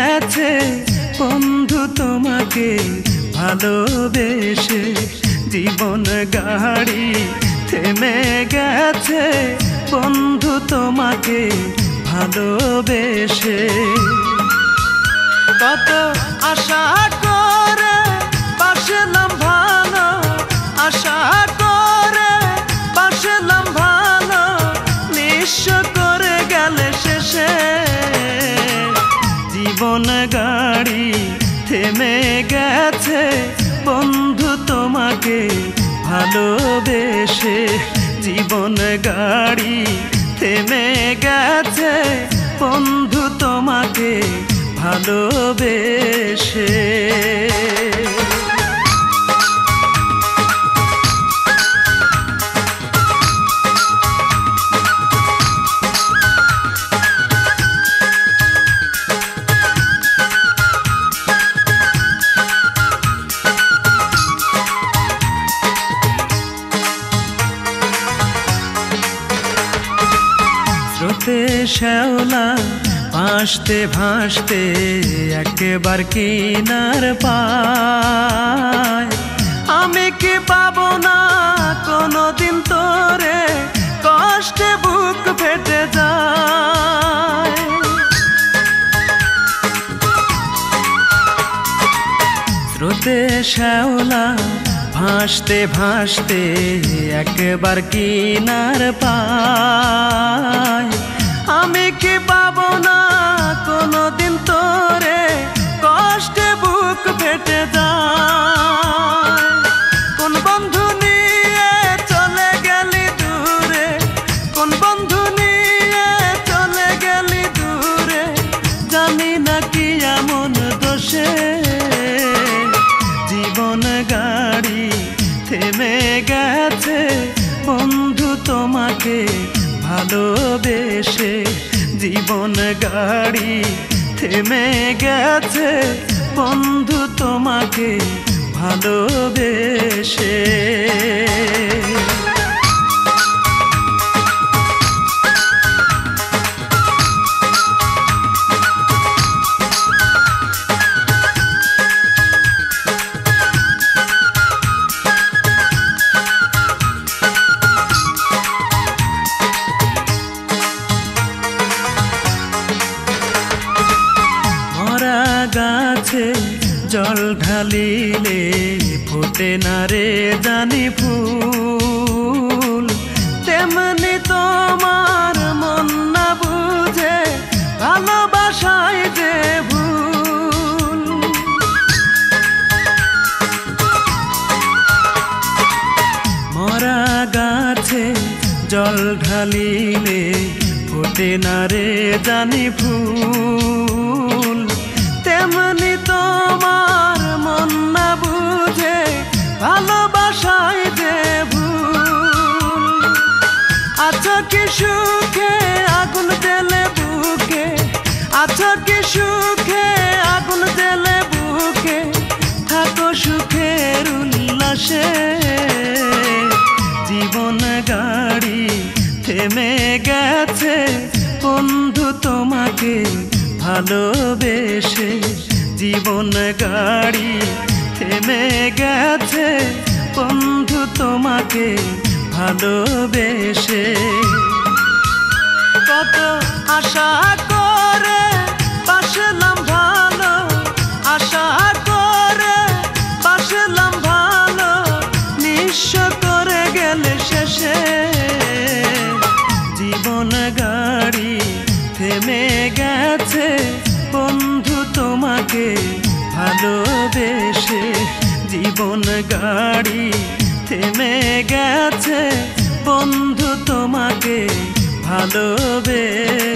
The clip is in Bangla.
গেছে বন্ধু তোমাকে ভালোবেসে, জীবন গাড়ি থেমে গেছে বন্ধু তোমাকে ভালোবেসে। কত আশা করে বাসলাম ভালো, আশা করে বাসলাম ভালো, নিঃস্ব করে গেলে শেষে জীবন গাড়ি থেমে গেছে বন্ধু তোমাকে ভালোবেসে। জীবন গাড়ি থেমে গেছে বন্ধু তোমাকে ভালোবেসে। স্রোতে শ্যাওলা ভাসতে ভাসতে একবার কিনার পায়, আমি কি পাবো না কোনোদিন তোরে, কষ্টে বুক ফেটে যায়। স্রোতে শ্যাওলা ভাসতে ভাসতে একবার কিনার পায়, আমি কি পাবো না কোনোদিন তোরে, কষ্টে বুক ফেটে যায়। কোন বন্ধু নিয়ে চলে গেলি দূরে, কোন বন্ধু নিয়ে চলে গেলি দূরে, জানি না কি এমন দোষে জীবন গাড়ি থেমে গেছে বন্ধু তোমাকে ভালোবেসে। জীবন গাড়ি থেমে গেছে বন্ধু তোমাকে ভালোবেসে। গাছে জল ঢালিলে ফোটে না রে জানি ফুল, তেমনি তোমার মন না বুঝে ভালোবাসায় যে ভুল। মরা গাছে জল ঢালিলে ফোটে না রে জানি ফুল, তেমনি তোমার মন না বুঝে ভালোবাসায় যে ভুল। আছো কি সুখে আগুন জেলে বুকে, আছো কি সুখে আগুন জেলে বুকে, থাকো সুখের উল্লাসে। জীবন গাড়ি থেমে গেছে বন্ধু তোমাকে ভালোবেসে। জীবন গাড়ি থেমে গেছে বন্ধু তোমাকে ভালোবেসে। কত আশা করে বাসলাম ভালো, আশা করে বাসলাম ভালো, নিঃস্ব করে গেলে শেষে জীবন গাড়ি থেমে গেছে বন্ধু তোমাকে ভালোবেসে। জীবন গাড়ি থেমে গেছে বন্ধু তোমাকে ভালোবেসে।